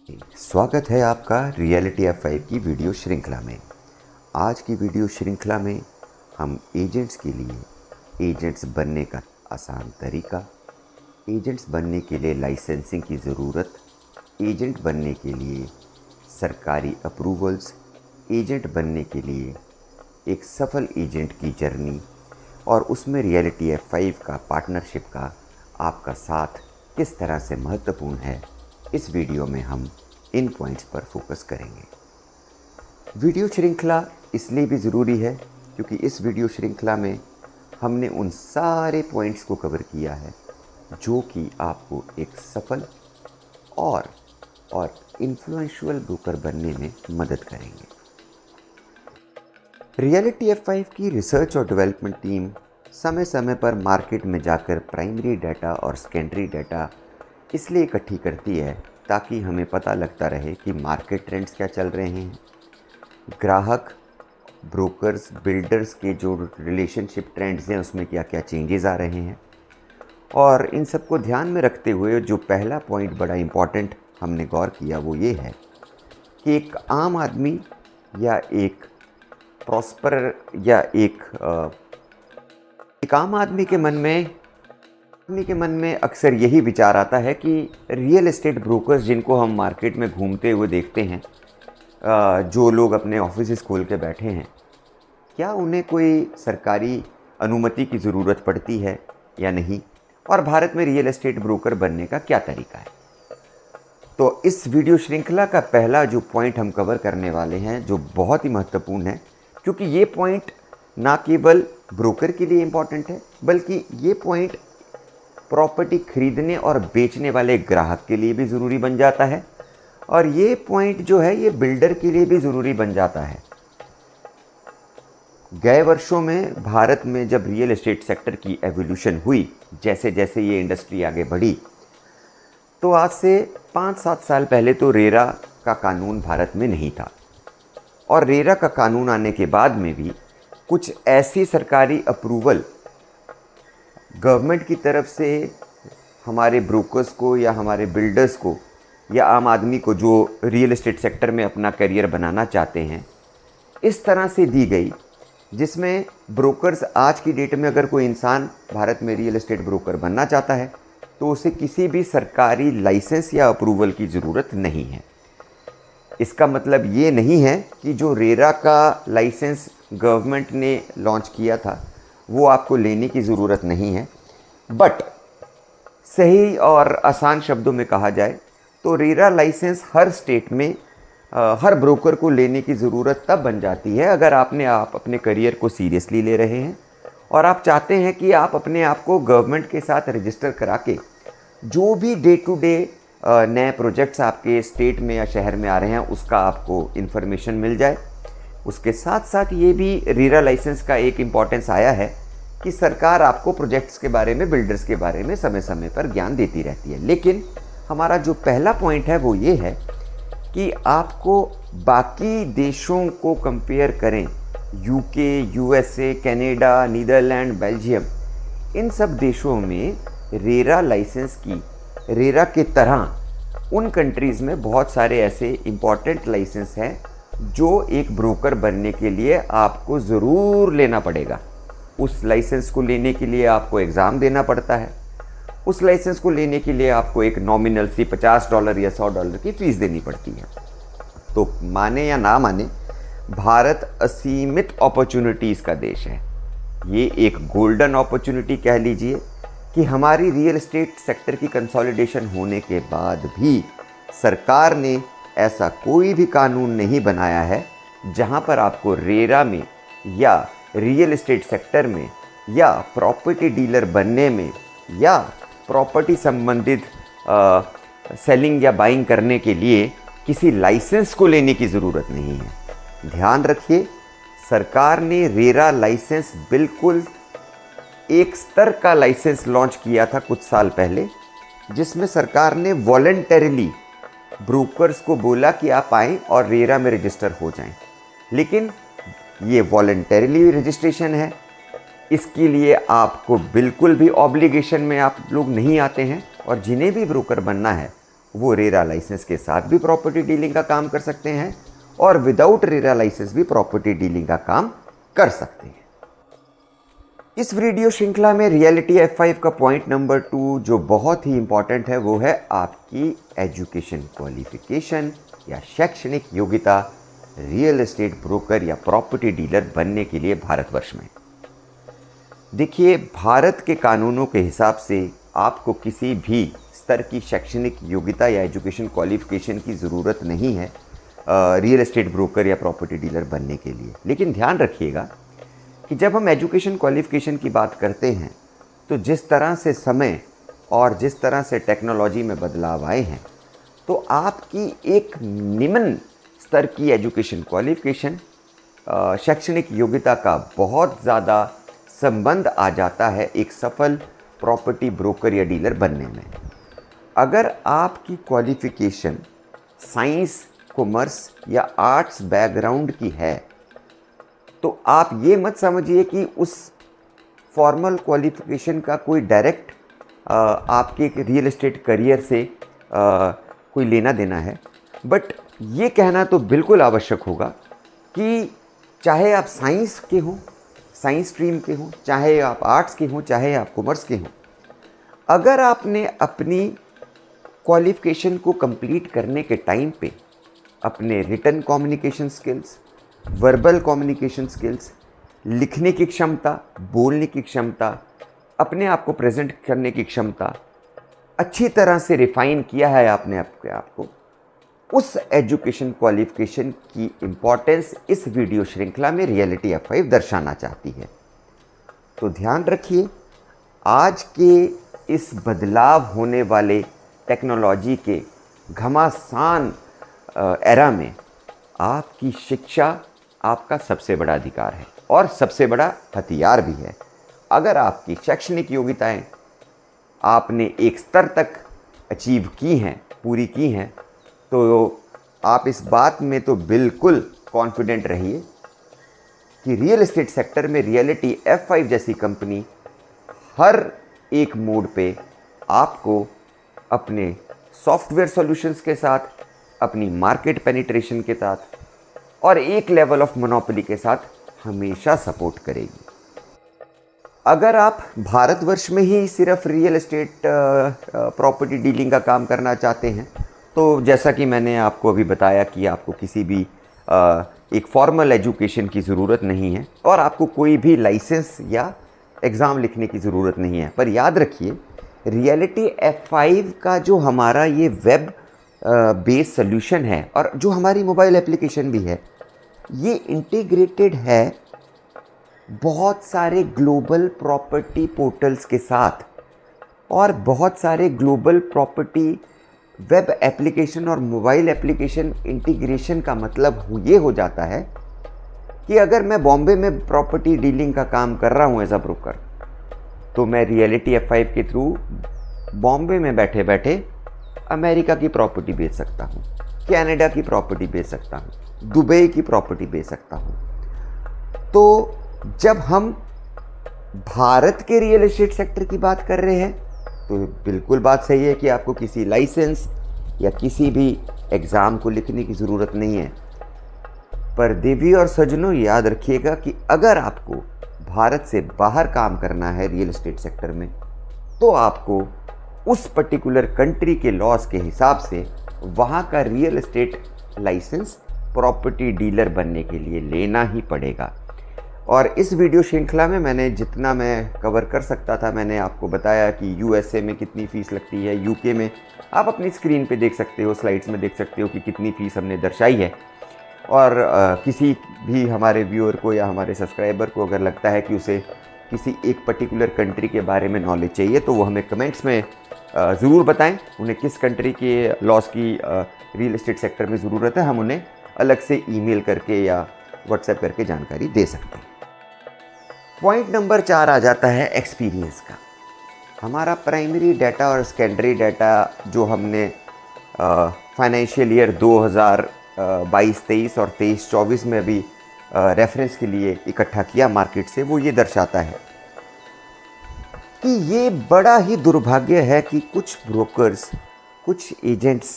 स्वागत है आपका रियलिटी F5 की वीडियो श्रृंखला में। आज की वीडियो श्रृंखला में हम एजेंट्स के लिए एजेंट्स बनने का आसान तरीका, एजेंट्स बनने के लिए लाइसेंसिंग की ज़रूरत, एजेंट बनने के लिए सरकारी अप्रूवल्स, एजेंट बनने के लिए एक सफल एजेंट की जर्नी और उसमें रियलिटी F5 का पार्टनरशिप का आपका साथ किस तरह से महत्वपूर्ण है, इस वीडियो में हम इन पॉइंट्स पर फोकस करेंगे। वीडियो श्रृंखला इसलिए भी ज़रूरी है क्योंकि इस वीडियो श्रृंखला में हमने उन सारे पॉइंट्स को कवर किया है जो कि आपको एक सफल और इन्फ्लुएंशियल ब्रोकर बनने में मदद करेंगे। रियलिटी F5 की रिसर्च और डेवलपमेंट टीम समय समय पर मार्केट में जाकर प्राइमरी डाटा और सेकेंडरी डाटा इसलिए इकट्ठी करती है ताकि हमें पता लगता रहे कि मार्केट ट्रेंड्स क्या चल रहे हैं, ग्राहक, ब्रोकर्स, बिल्डर्स के जो रिलेशनशिप ट्रेंड्स हैं उसमें क्या क्या चेंजेस आ रहे हैं। और इन सब को ध्यान में रखते हुए जो पहला पॉइंट बड़ा इम्पॉर्टेंट हमने गौर किया वो ये है कि एक आम आदमी या एक प्रॉस्पर या एक आम आदमी के मन में अक्सर यही विचार आता है कि रियल एस्टेट ब्रोकर्स जिनको हम मार्केट में घूमते हुए देखते हैं, जो लोग अपने ऑफिस खोल के बैठे हैं, क्या उन्हें कोई सरकारी अनुमति की ज़रूरत पड़ती है या नहीं, और भारत में रियल एस्टेट ब्रोकर बनने का क्या तरीका है। तो इस वीडियो श्रृंखला का पहला जो पॉइंट हम कवर करने वाले हैं जो बहुत ही महत्वपूर्ण है, क्योंकि ये पॉइंट ना केवल ब्रोकर के लिए इम्पॉर्टेंट है बल्कि ये पॉइंट प्रॉपर्टी खरीदने और बेचने वाले ग्राहक के लिए भी ज़रूरी बन जाता है, और ये पॉइंट जो है ये बिल्डर के लिए भी ज़रूरी बन जाता है। गए वर्षों में भारत में जब रियल एस्टेट सेक्टर की एवोल्यूशन हुई, जैसे जैसे ये इंडस्ट्री आगे बढ़ी, तो आज से 5-7 साल पहले तो रेरा का कानून भारत में नहीं था, और रेरा का कानून आने के बाद में भी कुछ ऐसी सरकारी अप्रूवल गवर्नमेंट की तरफ से हमारे ब्रोकर्स को या हमारे बिल्डर्स को या आम आदमी को जो रियल एस्टेट सेक्टर में अपना करियर बनाना चाहते हैं, इस तरह से दी गई जिसमें ब्रोकर्स, आज की डेट में अगर कोई इंसान भारत में रियल एस्टेट ब्रोकर बनना चाहता है तो उसे किसी भी सरकारी लाइसेंस या अप्रूवल की ज़रूरत नहीं है। इसका मतलब ये नहीं है कि जो रेरा का लाइसेंस गवर्नमेंट ने लॉन्च किया था वो आपको लेने की ज़रूरत नहीं है, बट सही और आसान शब्दों में कहा जाए तो रेरा लाइसेंस हर स्टेट में हर ब्रोकर को लेने की ज़रूरत तब बन जाती है अगर आप अपने करियर को सीरियसली ले रहे हैं और आप चाहते हैं कि आप अपने आप को गवर्नमेंट के साथ रजिस्टर करा के जो भी डे टू डे नए प्रोजेक्ट्स आपके स्टेट में या शहर में आ रहे हैं उसका आपको इन्फॉर्मेशन मिल जाए। उसके साथ साथ ये भी रेरा लाइसेंस का एक इम्पॉर्टेंस आया है कि सरकार आपको प्रोजेक्ट्स के बारे में, बिल्डर्स के बारे में समय समय पर ज्ञान देती रहती है। लेकिन हमारा जो पहला पॉइंट है वो ये है कि आपको बाकी देशों को कंपेयर करें, UK, USA, Canada, Netherland, Belgium, इन सब देशों में रेरा लाइसेंस की, रेरा के तरह उन कंट्रीज़ में बहुत सारे ऐसे इम्पॉर्टेंट लाइसेंस हैं जो एक ब्रोकर बनने के लिए आपको ज़रूर लेना पड़ेगा। उस लाइसेंस को लेने के लिए आपको एग्ज़ाम देना पड़ता है, उस लाइसेंस को लेने के लिए आपको एक नॉमिनल सी $50 या $100 की फ़ीस देनी पड़ती है। तो माने या ना माने, भारत असीमित अपॉर्चुनिटीज़ का देश है। ये एक गोल्डन अपॉर्चुनिटी कह लीजिए कि हमारी रियल एस्टेट सेक्टर की कंसोलिडेशन होने के बाद भी सरकार ने ऐसा कोई भी कानून नहीं बनाया है जहां पर आपको रेरा में या रियल एस्टेट सेक्टर में या प्रॉपर्टी डीलर बनने में या प्रॉपर्टी संबंधित सेलिंग या बाइंग करने के लिए किसी लाइसेंस को लेने की ज़रूरत नहीं है। ध्यान रखिए, सरकार ने रेरा लाइसेंस बिल्कुल एक स्तर का लाइसेंस लॉन्च किया था कुछ साल पहले, जिसमें सरकार ने वॉलंटरीली ब्रोकर्स को बोला कि आप आएँ और रेरा में रजिस्टर हो जाएं। लेकिन ये वॉलंटरीली रजिस्ट्रेशन है, इसके लिए आपको बिल्कुल भी ऑब्लिगेशन में आप लोग नहीं आते हैं, और जिन्हें भी ब्रोकर बनना है वो रेरा लाइसेंस के साथ भी प्रॉपर्टी डीलिंग का काम कर सकते हैं और विदाउट रेरा लाइसेंस भी प्रॉपर्टी डीलिंग का काम कर सकते हैं। इस वीडियो श्रृंखला में रियलिटी F5 का पॉइंट नंबर 2 जो बहुत ही इंपॉर्टेंट है वो है आपकी एजुकेशन क्वालिफिकेशन या शैक्षणिक योग्यता रियल एस्टेट ब्रोकर या प्रॉपर्टी डीलर बनने के लिए भारतवर्ष में। देखिए, भारत के कानूनों के हिसाब से आपको किसी भी स्तर की शैक्षणिक योग्यता या एजुकेशन क्वालिफिकेशन की ज़रूरत नहीं है रियल एस्टेट ब्रोकर या प्रॉपर्टी डीलर बनने के लिए। लेकिन ध्यान रखिएगा कि जब हम एजुकेशन क्वालिफिकेशन की बात करते हैं तो जिस तरह से समय और जिस तरह से टेक्नोलॉजी में बदलाव आए हैं, तो आपकी एक निम्न स्तर की एजुकेशन क्वालिफिकेशन शैक्षणिक योग्यता का बहुत ज़्यादा संबंध आ जाता है एक सफल प्रॉपर्टी ब्रोकर या डीलर बनने में। अगर आपकी क्वालिफिकेशन साइंस, कॉमर्स या आर्ट्स बैकग्राउंड की है तो आप ये मत समझिए कि उस फॉर्मल क्वालिफिकेशन का कोई डायरेक्ट आपके रियल एस्टेट करियर से कोई लेना देना है। बट ये कहना तो बिल्कुल आवश्यक होगा कि चाहे आप साइंस के हों, साइंस स्ट्रीम के हों, चाहे आप आर्ट्स के हों, चाहे आप कॉमर्स के हों, अगर आपने अपनी क्वालिफिकेशन को कंप्लीट करने के टाइम पे अपने written communication skills, verbal communication skills, लिखने की क्षमता, बोलने की क्षमता, अपने आप को प्रेजेंट करने की क्षमता अच्छी तरह से रिफाइन किया है आपने अपने आप को, उस एजुकेशन क्वालिफिकेशन की इम्पॉर्टेंस इस वीडियो श्रृंखला में रियलिटी F5 दर्शाना चाहती है। तो ध्यान रखिए, आज के इस बदलाव होने वाले टेक्नोलॉजी के घमासान एरा में आपकी शिक्षा आपका सबसे बड़ा अधिकार है और सबसे बड़ा हथियार भी है। अगर आपकी शैक्षणिक योग्यताएं आपने एक स्तर तक अचीव की हैं, पूरी की हैं, तो आप इस बात में तो बिल्कुल कॉन्फिडेंट रहिए कि रियल एस्टेट सेक्टर में रियलिटी F5 जैसी कंपनी हर एक मोड पे आपको अपने सॉफ्टवेयर सॉल्यूशंस के साथ, अपनी मार्केट पेनिट्रेशन के साथ और एक लेवल ऑफ मोनोपोली के साथ हमेशा सपोर्ट करेगी। अगर आप भारतवर्ष में ही सिर्फ रियल एस्टेट प्रॉपर्टी डीलिंग का काम करना चाहते हैं तो जैसा कि मैंने आपको अभी बताया कि आपको किसी भी एक फॉर्मल एजुकेशन की ज़रूरत नहीं है और आपको कोई भी लाइसेंस या एग्ज़ाम लिखने की ज़रूरत नहीं है। पर याद रखिए, रियलिटी F5 का जो हमारा ये वेब बेस्ड सोल्यूशन है और जो हमारी मोबाइल एप्लीकेशन भी है, ये इंटीग्रेटेड है बहुत सारे ग्लोबल प्रॉपर्टी पोर्टल्स के साथ और बहुत सारे ग्लोबल प्रॉपर्टी वेब एप्लीकेशन और मोबाइल एप्लीकेशन इंटीग्रेशन का मतलब ये हो जाता है कि अगर मैं बॉम्बे में प्रॉपर्टी डीलिंग का काम कर रहा हूँ एज अ ब्रोकर, तो मैं रियलिटी F5 के थ्रू बॉम्बे में बैठे बैठे अमेरिका की प्रॉपर्टी बेच सकता हूँ, कनाडा की प्रॉपर्टी बेच सकता हूँ, दुबई की प्रॉपर्टी बेच सकता हूँ। तो जब हम भारत के रियल एस्टेट सेक्टर की बात कर रहे हैं तो बिल्कुल बात सही है कि आपको किसी लाइसेंस या किसी भी एग्ज़ाम को लिखने की ज़रूरत नहीं है। पर देवी और सज्जनों, याद रखिएगा कि अगर आपको भारत से बाहर काम करना है रियल एस्टेट सेक्टर में, तो आपको उस पर्टिकुलर कंट्री के लॉज के हिसाब से वहाँ का real estate licence property dealer बनने के लिए लेना ही पड़ेगा। और इस वीडियो श्रृंखला में मैंने जितना मैं कवर कर सकता था मैंने आपको बताया कि USA में कितनी फ़ीस लगती है, UK में आप अपनी स्क्रीन पे देख सकते हो, स्लाइड्स में देख सकते हो कि कितनी फ़ीस हमने दर्शाई है। और किसी भी हमारे व्यूअर को या हमारे सब्सक्राइबर को अगर लगता है कि उसे किसी एक पर्टिकुलर कंट्री के बारे में नॉलेज चाहिए तो वो हमें कमेंट्स में ज़रूर बताएं उन्हें किस कंट्री के लॉस की रियल एस्टेट सेक्टर में ज़रूरत है। हम उन्हें अलग से ईमेल करके या व्हाट्सएप करके जानकारी दे सकते हैं। पॉइंट नंबर 4 आ जाता है एक्सपीरियंस का। हमारा प्राइमरी डाटा और सेकेंडरी डाटा जो हमने फाइनेंशियल ईयर 2022-23 और 23-24 में भी रेफरेंस के लिए इकट्ठा किया मार्केट से, वो ये दर्शाता है कि ये बड़ा ही दुर्भाग्य है कि कुछ ब्रोकर्स कुछ एजेंट्स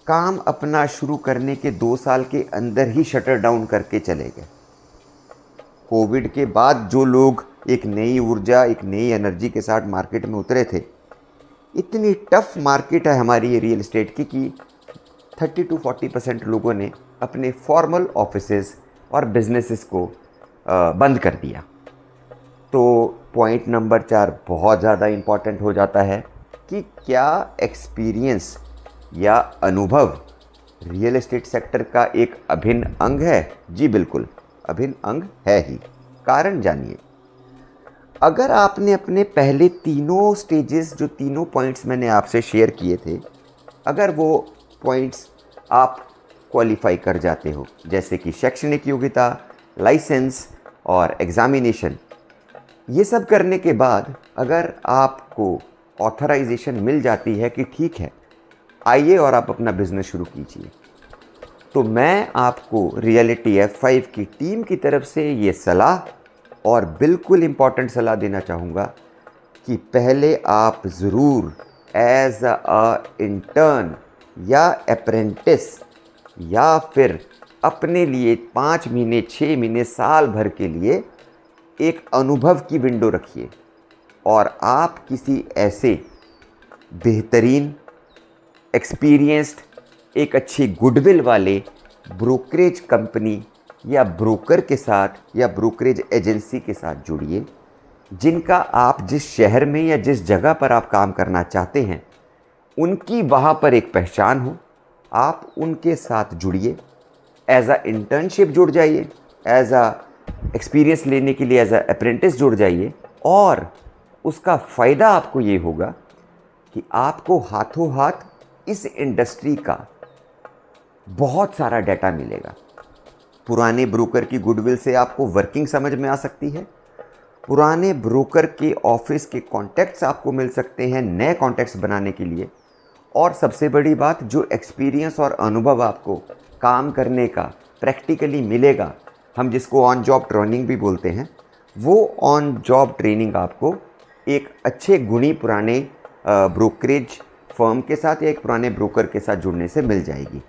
काम अपना शुरू करने के 2 साल के अंदर ही शटर डाउन करके चले गए। कोविड के बाद जो लोग एक नई ऊर्जा, एक नई एनर्जी के साथ मार्केट में उतरे थे, इतनी टफ मार्केट है हमारी ये रियल एस्टेट की कि 30 to 40% लोगों ने अपने फॉर्मल ऑफिसेज और बिजनेसेस को बंद कर दिया। तो पॉइंट नंबर 4 बहुत ज़्यादा इम्पॉर्टेंट हो जाता है कि क्या एक्सपीरियंस या अनुभव रियल एस्टेट सेक्टर का एक अभिन्न अंग है? जी बिल्कुल, अभिन्न अंग है ही। कारण जानिए। अगर आपने अपने पहले तीनों स्टेजेस, जो तीनों पॉइंट्स मैंने आपसे शेयर किए थे, अगर वो पॉइंट्स आप क्वालिफाई कर जाते हो, जैसे कि शैक्षणिक योग्यता, लाइसेंस और एग्ज़ामिनेशन, ये सब करने के बाद अगर आपको ऑथराइजेशन मिल जाती है कि ठीक है, आइए और आप अपना बिज़नेस शुरू कीजिए, तो मैं आपको रियलिटी F5 की टीम की तरफ से ये सलाह और बिल्कुल इम्पॉर्टेंट सलाह देना चाहूँगा कि पहले आप ज़रूर एज अ इंटर्न या अप्रेंटिस या फिर अपने लिए 5 महीने, 6 महीने, साल भर के लिए एक अनुभव की विंडो रखिए और आप किसी ऐसे बेहतरीन, एक्सपीरियंस्ड, एक अच्छी गुडविल वाले ब्रोकरेज कंपनी या ब्रोकर के साथ या ब्रोकरेज एजेंसी के साथ जुड़िए, जिनका आप जिस शहर में या जिस जगह पर आप काम करना चाहते हैं उनकी वहाँ पर एक पहचान हो। आप उनके साथ जुड़िए, एज अ इंटर्नशिप जुड़ जाइए, एज अ एक्सपीरियंस लेने के लिए एज अ अप्रेंटिस जुड़ जाइए, और उसका फ़ायदा आपको ये होगा कि आपको हाथों हाथ इस इंडस्ट्री का बहुत सारा डाटा मिलेगा। पुराने ब्रोकर की गुडविल से आपको वर्किंग समझ में आ सकती है, पुराने ब्रोकर के ऑफिस के कॉन्टैक्ट्स आपको मिल सकते हैं नए कॉन्टैक्ट्स बनाने के लिए, और सबसे बड़ी बात, जो एक्सपीरियंस और अनुभव आपको काम करने का प्रैक्टिकली मिलेगा, हम जिसको ऑन जॉब ट्रेनिंग भी बोलते हैं, वो ऑन जॉब ट्रेनिंग आपको एक अच्छे गुणी पुराने ब्रोकरेज फर्म के साथ या एक पुराने ब्रोकर के साथ जुड़ने से मिल जाएगी।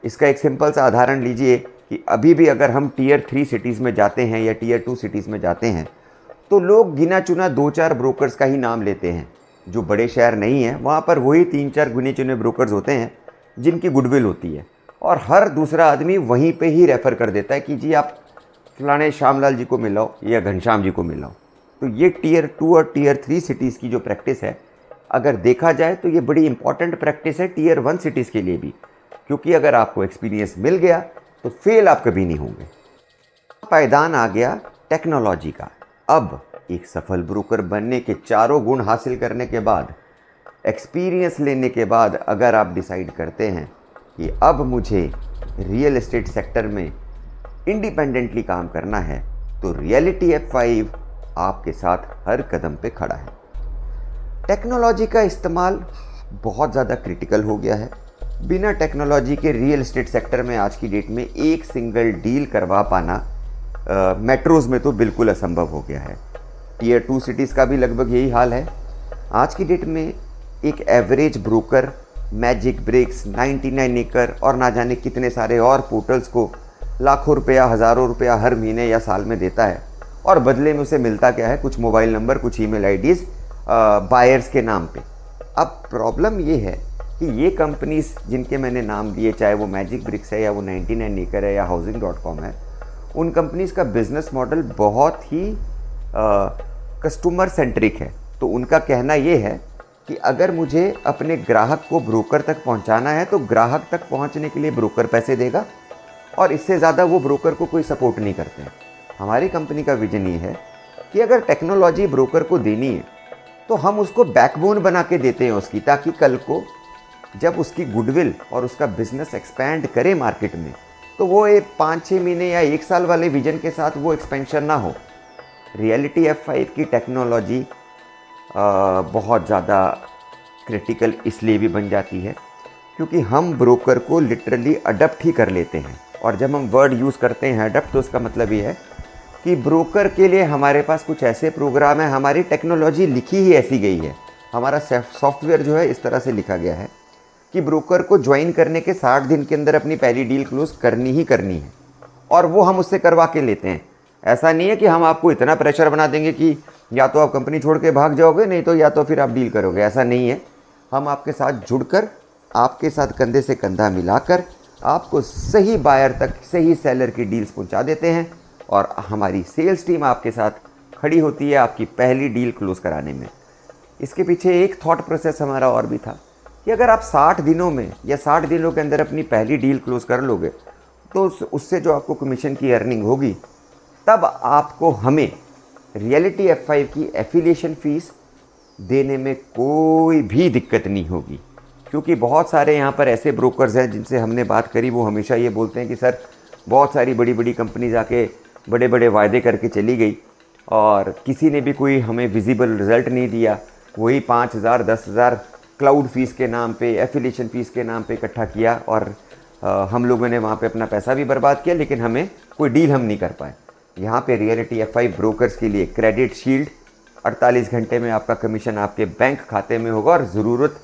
इसका एक सिंपल सा उदाहरण लीजिए कि अभी भी अगर हम टियर 3 सिटीज़ में जाते हैं या टियर 2 सिटीज़ में जाते हैं, तो लोग गिना चुना 2-4 ब्रोकर्स का ही नाम लेते हैं। जो बड़े शहर नहीं हैं वहाँ पर वही 3-4 गिने चुने ब्रोकर्स होते हैं जिनकी गुडविल होती है, और हर दूसरा आदमी वहीं पे ही रेफ़र कर देता है कि जी आप फलाने श्यामलाल जी को मिलाओ या घनश्याम जी को मिलाओ। तो ये टियर 2 और टियर 3 सिटीज़ की जो प्रैक्टिस है, अगर देखा जाए तो ये बड़ी इंपॉर्टेंट प्रैक्टिस है टियर 1 सिटीज़ के लिए भी, क्योंकि अगर आपको एक्सपीरियंस मिल गया तो फेल आप कभी नहीं होंगे। पायदान आ गया टेक्नोलॉजी का। अब एक सफल ब्रोकर बनने के चारों गुण हासिल करने के बाद, एक्सपीरियंस लेने के बाद, अगर आप डिसाइड करते हैं कि अब मुझे रियल एस्टेट सेक्टर में इंडिपेंडेंटली काम करना है, तो रियलिटी F5 आपके साथ हर कदम पे खड़ा है। टेक्नोलॉजी का इस्तेमाल बहुत ज़्यादा क्रिटिकल हो गया है। बिना टेक्नोलॉजी के रियल एस्टेट सेक्टर में आज की डेट में एक सिंगल डील करवा पाना मेट्रोज़ में तो बिल्कुल असंभव हो गया है। टियर 2 सिटीज़ का भी लगभग यही हाल है। आज की डेट में एक एवरेज ब्रोकर मैजिक ब्रिक्स, 99 एकड़ और ना जाने कितने सारे और पोर्टल्स को लाखों रुपया, हज़ारों रुपया हर महीने या साल में देता है, और बदले में उसे मिलता क्या है? कुछ मोबाइल नंबर, कुछ ईमेल आईडीज़ बायर्स के नाम पे। अब प्रॉब्लम ये है कि ये कंपनीज जिनके मैंने नाम दिए, चाहे वो मैजिक ब्रिक्स है या वो 99 एकड़ है या हाउसिंग.com है, उन कंपनीज का बिजनेस मॉडल बहुत ही कस्टमर सेंट्रिक है। तो उनका कहना ये है कि अगर मुझे अपने ग्राहक को ब्रोकर तक पहुंचाना है तो ग्राहक तक पहुंचने के लिए ब्रोकर पैसे देगा, और इससे ज़्यादा वो ब्रोकर को कोई सपोर्ट नहीं करते हैं। हमारी कंपनी का विजन ये है कि अगर टेक्नोलॉजी ब्रोकर को देनी है तो हम उसको बैकबोन बना के देते हैं उसकी, ताकि कल को जब उसकी गुडविल और उसका बिजनेस एक्सपैंड करे मार्केट में, तो वो एक 5-6 महीने या 1 साल वाले विजन के साथ वो एक्सपेंशन ना हो। रियलिटी F5 की टेक्नोलॉजी बहुत ज़्यादा क्रिटिकल इसलिए भी बन जाती है क्योंकि हम ब्रोकर को लिटरली अडप्ट ही कर लेते हैं। और जब हम वर्ड यूज़ करते हैं अडप्ट, तो उसका मतलब ये है कि ब्रोकर के लिए हमारे पास कुछ ऐसे प्रोग्राम है, हमारी टेक्नोलॉजी लिखी ही ऐसी गई है हमारा सॉफ्टवेयर जो है इस तरह से लिखा गया है कि ब्रोकर को ज्वाइन करने के 60 दिन के अंदर अपनी पहली डील क्लोज करनी ही करनी है, और वो हम उससे करवा के लेते हैं। ऐसा नहीं है कि हम आपको इतना प्रेशर बना देंगे कि या तो आप कंपनी छोड़ के भाग जाओगे, नहीं तो या तो फिर आप डील करोगे। ऐसा नहीं है। हम आपके साथ जुड़कर, आपके साथ कंधे से कंधा मिलाकर आपको सही बायर तक, सही सेलर की डील्स पहुंचा देते हैं, और हमारी सेल्स टीम आपके साथ खड़ी होती है आपकी पहली डील क्लोज कराने में। इसके पीछे एक थॉट प्रोसेस हमारा और भी था कि अगर आप 60 दिनों में या 60 दिनों के अंदर अपनी पहली डील क्लोज कर लोगे तो उससे जो आपको कमीशन की अर्निंग होगी, तब आपको हमें रियलिटी F5 की एफिलिएशन फ़ीस देने में कोई भी दिक्कत नहीं होगी। क्योंकि बहुत सारे यहाँ पर ऐसे ब्रोकर्स हैं जिनसे हमने बात करी, वो हमेशा ये बोलते हैं कि सर बहुत सारी बड़ी बड़ी कंपनीज आके बड़े बड़े वायदे करके चली गई और किसी ने भी कोई हमें विजिबल रिज़ल्ट नहीं दिया। वही 5,000 10,000 क्लाउड फ़ीस के नाम पे, एफिलिएशन फ़ीस के नाम पे इकट्ठा किया, और हम लोगों ने वहाँ पे अपना पैसा भी बर्बाद किया, लेकिन हमें कोई डील हम नहीं कर पाए। यहाँ पे रियलिटी F5 ब्रोकर्स के लिए क्रेडिट शील्ड, 48 घंटे में आपका कमीशन आपके बैंक खाते में होगा, और ज़रूरत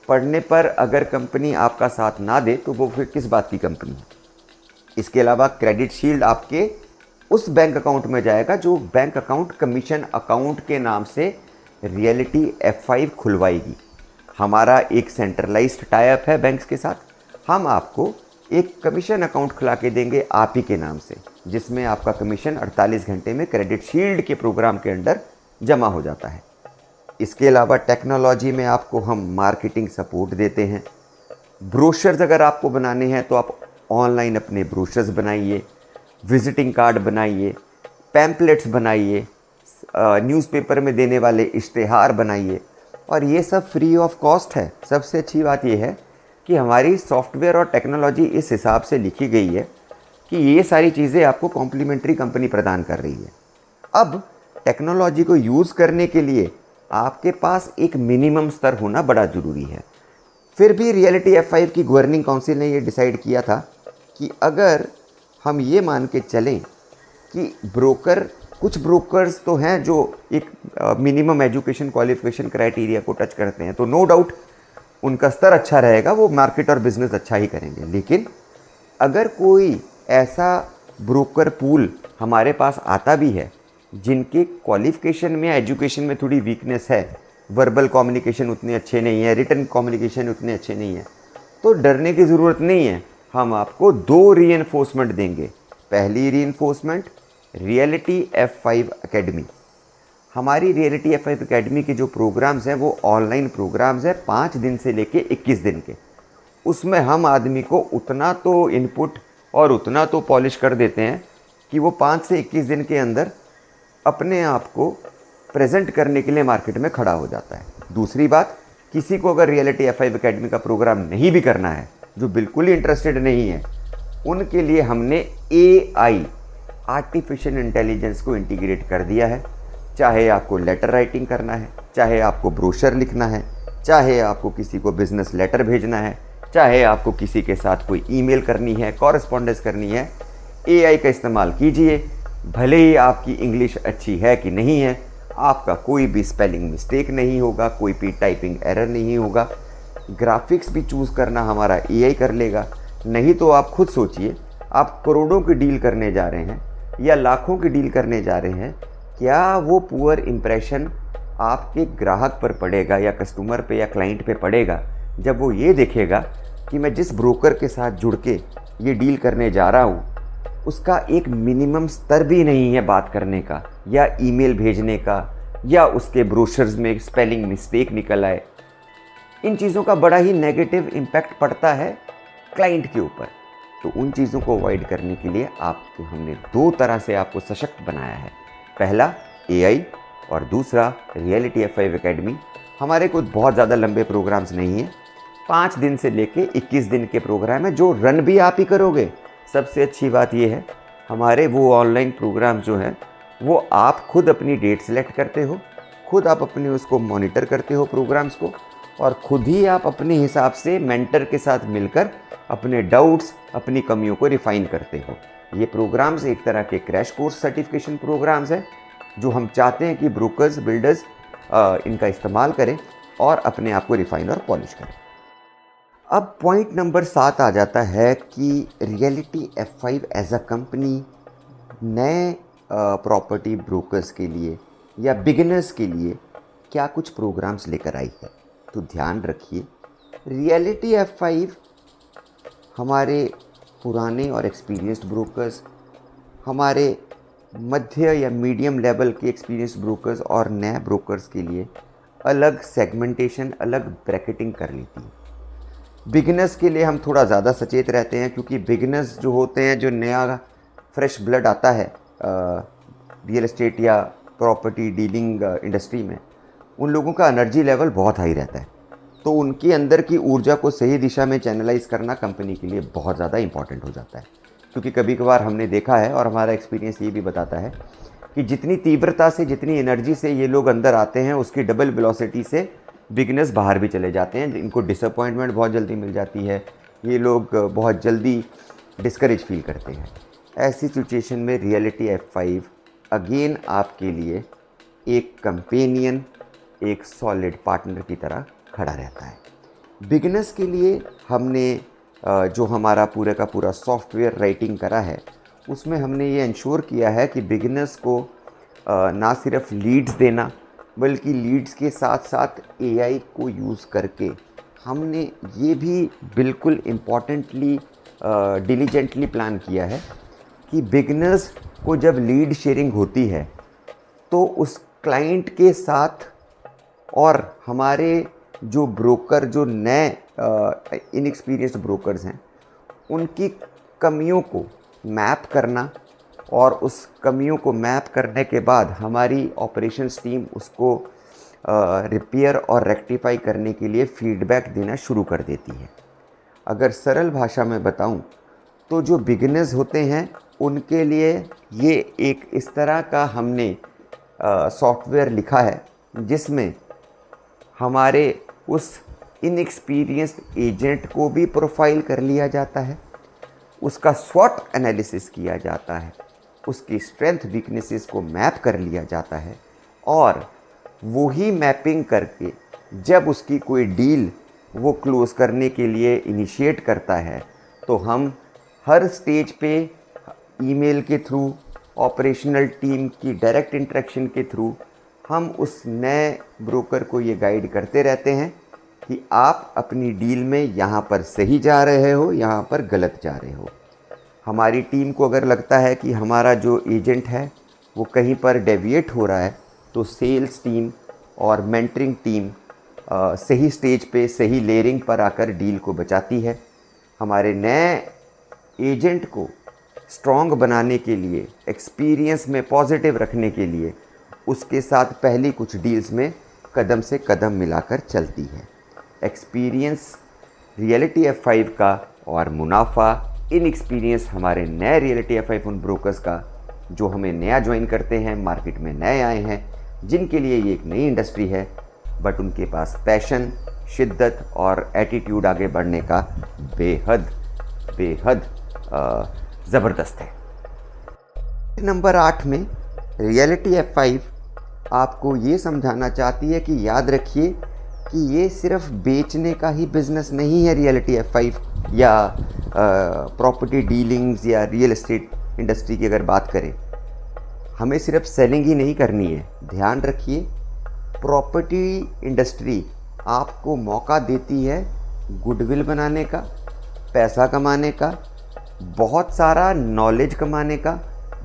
पड़ने पर अगर कंपनी आपका साथ ना दे तो वो फिर किस बात की कंपनी है। इसके अलावा क्रेडिट शील्ड आपके उस बैंक अकाउंट में जाएगा जो बैंक अकाउंट कमीशन अकाउंट के नाम से रियलिटी F5 खुलवाएगी। हमारा एक सेंट्रलाइज्ड टाई अप है बैंक्स के साथ। हम आपको एक कमीशन अकाउंट खुला के देंगे आप ही के नाम से, जिसमें आपका कमीशन 48 घंटे में क्रेडिट शील्ड के प्रोग्राम के अंडर जमा हो जाता है। इसके अलावा टेक्नोलॉजी में आपको हम मार्केटिंग सपोर्ट देते हैं। ब्रोशर्स अगर आपको बनाने हैं तो आप ऑनलाइन अपने ब्रोशर्स बनाइए, विजिटिंग कार्ड बनाइए, पैम्पलेट्स बनाइए, न्यूज़पेपर में देने वाले इश्तेहार बनाइए, और ये सब फ्री ऑफ कॉस्ट है। सबसे अच्छी बात यह है कि हमारी सॉफ्टवेयर और टेक्नोलॉजी इस हिसाब से लिखी गई है कि ये सारी चीज़ें आपको कॉम्प्लीमेंट्री कंपनी प्रदान कर रही है। अब टेक्नोलॉजी को यूज़ करने के लिए आपके पास एक मिनिमम स्तर होना बड़ा ज़रूरी है। फिर भी रियलिटी F5 की गवर्निंग काउंसिल ने ये डिसाइड किया था कि अगर हम ये मान के चलें कि कुछ ब्रोकर्स तो हैं जो एक मिनिमम एजुकेशन क्वालिफिकेशन क्राइटेरिया को टच करते हैं, तो नो डाउट उनका स्तर अच्छा रहेगा, वो मार्केट और बिज़नेस अच्छा ही करेंगे। लेकिन अगर कोई ऐसा ब्रोकर पूल हमारे पास आता भी है जिनके क्वालिफ़िकेशन में, एजुकेशन में थोड़ी वीकनेस है, वर्बल कम्युनिकेशन उतने अच्छे नहीं है, रिटन कम्युनिकेशन उतने अच्छे नहीं है, तो डरने की ज़रूरत नहीं है। हम आपको 2 रीइंफोर्समेंट देंगे। पहली रीइंफोर्समेंट रियलिटी F5 एकेडमी। हमारी रियलिटी F5 एकेडमी के जो प्रोग्राम्स हैं वो ऑनलाइन प्रोग्राम्स हैं, 5 दिन से लेके 21 दिन के। उसमें हम आदमी को उतना तो इनपुट और उतना तो पॉलिश कर देते हैं कि वो 5 से 21 दिन के अंदर अपने आप को प्रेजेंट करने के लिए मार्केट में खड़ा हो जाता है। दूसरी बात, किसी को अगर रियलिटी F5 एकेडमी का प्रोग्राम नहीं भी करना है, जो बिल्कुल ही इंटरेस्टेड नहीं है, उनके लिए हमने AI आर्टिफिशियल इंटेलिजेंस को इंटीग्रेट कर दिया है। चाहे आपको लेटर राइटिंग करना है, चाहे आपको ब्रोशर लिखना है, चाहे आपको किसी को बिजनेस लेटर भेजना है, चाहे आपको किसी के साथ कोई ईमेल करनी है, कॉरेस्पॉन्डेंस करनी है, AI का इस्तेमाल कीजिए। भले ही आपकी इंग्लिश अच्छी है कि नहीं है, आपका कोई भी स्पेलिंग मिस्टेक नहीं होगा, कोई भी टाइपिंग एरर नहीं होगा। ग्राफिक्स भी चूज़ करना हमारा AI कर लेगा। नहीं तो आप खुद सोचिए, आप करोड़ों की डील करने जा रहे हैं या लाखों की डील करने जा रहे हैं, क्या वो पुअर इम्प्रेशन आपके ग्राहक पर पड़ेगा या कस्टमर पे या क्लाइंट पे पड़ेगा जब वो ये देखेगा कि मैं जिस ब्रोकर के साथ जुड़ के ये डील करने जा रहा हूँ उसका एक मिनिमम स्तर भी नहीं है बात करने का या ईमेल भेजने का, या उसके ब्रोशर्स में स्पेलिंग मिस्टेक निकल आए। इन चीज़ों का बड़ा ही नेगेटिव इम्पैक्ट पड़ता है क्लाइंट के ऊपर। तो उन चीज़ों को अवॉइड करने के लिए आपको हमने 2 तरह से आपको सशक्त बनाया है। पहला AI और दूसरा रियलिटी F5 एकेडमी। हमारे कुछ बहुत ज़्यादा लंबे प्रोग्राम्स नहीं हैं, 5 दिन से लेके 21 दिन के प्रोग्राम है जो रन भी आप ही करोगे। सबसे अच्छी बात यह है, हमारे वो ऑनलाइन प्रोग्राम जो हैं वो आप खुद अपनी डेट सेलेक्ट करते हो, खुद आप अपने उसको मॉनिटर करते हो प्रोग्राम्स को, और खुद ही आप अपने हिसाब से मेंटर के साथ मिलकर अपने डाउट्स, अपनी कमियों को रिफ़ाइन करते हो। ये प्रोग्राम्स एक तरह के क्रैश कोर्स सर्टिफिकेशन प्रोग्राम्स हैं जो हम चाहते हैं कि ब्रोकर्स, बिल्डर्स इनका इस्तेमाल करें और अपने आप को रिफाइन और पॉलिश करें। अब पॉइंट नंबर 7 आ जाता है कि reality F5 as a company नए प्रॉपर्टी ब्रोकर्स के लिए या बिगिनर्स के लिए क्या कुछ प्रोग्राम्स लेकर आई है। तो ध्यान रखिए, रियलिटी F5 हमारे पुराने और एक्सपीरियंस्ड ब्रोकर्स, हमारे मध्य या मीडियम लेवल के एक्सपीरियंस्ड ब्रोकर्स और नए ब्रोकर्स के लिए अलग सेगमेंटेशन, अलग ब्रैकेटिंग कर लेती है। बिगिनर्स के लिए हम थोड़ा ज़्यादा सचेत रहते हैं, क्योंकि बिगिनर्स जो होते हैं, जो नया फ्रेश ब्लड आता है रियल एस्टेट या प्रॉपर्टी डीलिंग इंडस्ट्री में, उन लोगों का एनर्जी लेवल बहुत हाई रहता है। तो उनके अंदर की ऊर्जा को सही दिशा में चैनलाइज करना कंपनी के लिए बहुत ज़्यादा इंपॉर्टेंट हो जाता है। क्योंकि कभी कभार हमने देखा है और हमारा एक्सपीरियंस ये भी बताता है कि जितनी तीव्रता से, जितनी एनर्जी से ये लोग अंदर आते हैं, उसकी डबल वेलोसिटी से बिगनर्स बाहर भी चले जाते हैं। इनको डिसअपॉइंटमेंट बहुत जल्दी मिल जाती है, ये लोग बहुत जल्दी डिस्करेज फील करते हैं। ऐसी सिचुएशन में रियलिटी F5 अगेन आपके लिए एक कंपेनियन, एक सॉलिड पार्टनर की तरह खड़ा रहता है। बिगिनर्स के लिए हमने जो हमारा पूरे का पूरा सॉफ्टवेयर राइटिंग करा है, उसमें हमने ये इंश्योर किया है कि बिगिनर्स को ना सिर्फ लीड्स देना, बल्कि लीड्स के साथ साथ AI को यूज़ करके हमने ये भी बिल्कुल इम्पॉर्टेंटली डिलीजेंटली प्लान किया है कि बिगिनर्स को जब लीड शेयरिंग होती है तो उस क्लाइंट के साथ और हमारे जो ब्रोकर, जो नए इनएक्सपीरियंस्ड ब्रोकर्स हैं, उनकी कमियों को मैप करना और उस कमियों को मैप करने के बाद हमारी ऑपरेशंस टीम उसको रिपेयर और रेक्टिफाई करने के लिए फीडबैक देना शुरू कर देती है। अगर सरल भाषा में बताऊं तो जो बिगिनर्स होते हैं उनके लिए ये एक इस तरह का हमने सॉफ्टवेयर लिखा है जिसमें हमारे उस इनएक्सपीरियंस्ड एजेंट को भी प्रोफाइल कर लिया जाता है, उसका स्वॉट एनालिसिस किया जाता है, उसकी स्ट्रेंथ वीकनेसेस को मैप कर लिया जाता है और वही मैपिंग करके जब उसकी कोई डील वो क्लोज़ करने के लिए इनिशिएट करता है तो हम हर स्टेज पे ईमेल के थ्रू, ऑपरेशनल टीम की डायरेक्ट इंटरेक्शन के थ्रू हम उस नए ब्रोकर को ये गाइड करते रहते हैं कि आप अपनी डील में यहाँ पर सही जा रहे हो, यहाँ पर गलत जा रहे हो। हमारी टीम को अगर लगता है कि हमारा जो एजेंट है वो कहीं पर डेविएट हो रहा है तो सेल्स टीम और मेंटरिंग टीम सही स्टेज पे, सही लेयरिंग पर आकर डील को बचाती है। हमारे नए एजेंट को स्ट्रॉन्ग बनाने के लिए, एक्सपीरियंस में पॉजिटिव रखने के लिए उसके साथ पहली कुछ डील्स में कदम से कदम मिलाकर चलती है। एक्सपीरियंस रियलिटी F5 का और मुनाफा इन एक्सपीरियंस हमारे नए रियलिटी F5 उन ब्रोकर्स का जो हमें नया ज्वाइन करते हैं, मार्केट में नए आए हैं, जिनके लिए ये एक नई इंडस्ट्री है, बट उनके पास पैशन, शिद्दत और एटीट्यूड आगे बढ़ने का बेहद बेहद ज़बरदस्त है। नंबर 8 में रियलिटी F5 आपको ये समझाना चाहती है कि याद रखिए कि ये सिर्फ बेचने का ही बिज़नेस नहीं है। रियलिटी F5 या प्रॉपर्टी डीलिंग्स या रियल एस्टेट इंडस्ट्री की अगर बात करें, हमें सिर्फ सेलिंग ही नहीं करनी है। ध्यान रखिए, प्रॉपर्टी इंडस्ट्री आपको मौका देती है गुडविल बनाने का, पैसा कमाने का, बहुत सारा नॉलेज कमाने का,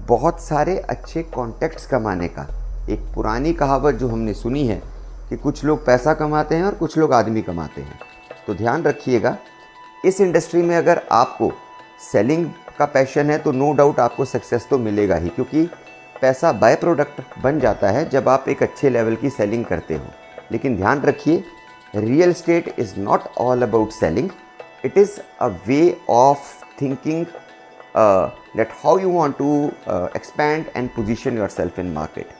बहुत सारे अच्छे कॉन्टेक्ट्स कमाने का। एक पुरानी कहावत जो हमने सुनी है कि कुछ लोग पैसा कमाते हैं और कुछ लोग आदमी कमाते हैं। तो ध्यान रखिएगा, इस इंडस्ट्री में अगर आपको सेलिंग का पैशन है तो नो डाउट आपको सक्सेस तो मिलेगा ही, क्योंकि पैसा बाय प्रोडक्ट बन जाता है जब आप एक अच्छे लेवल की सेलिंग करते हो। लेकिन ध्यान रखिए, real estate is not all about selling, it is a way of thinking that how you want to expand and position yourself in market.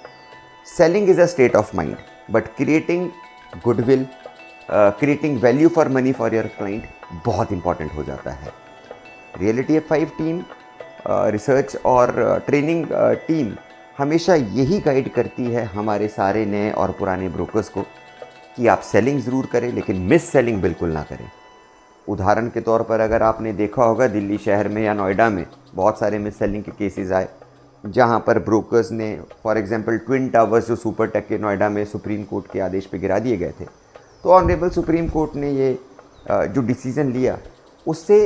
Selling is a state of mind, but creating goodwill, creating value for money for your client बहुत important हो जाता है। Reality F5 team, research और training team हमेशा यही guide करती है हमारे सारे नए और पुराने ब्रोकर्स को कि आप सेलिंग ज़रूर करें, लेकिन मिस सेलिंग बिल्कुल ना करें। उदाहरण के तौर पर अगर आपने देखा होगा दिल्ली शहर में या नोएडा में बहुत सारे मिस सेलिंग के केसेस आए, जहां पर ब्रोकर्स ने फॉर एग्जांपल ट्विन टावर्स जो सुपरटेक के नोएडा में सुप्रीम कोर्ट के आदेश पे गिरा दिए गए थे, तो ऑनरेबल सुप्रीम कोर्ट ने ये जो डिसीज़न लिया उससे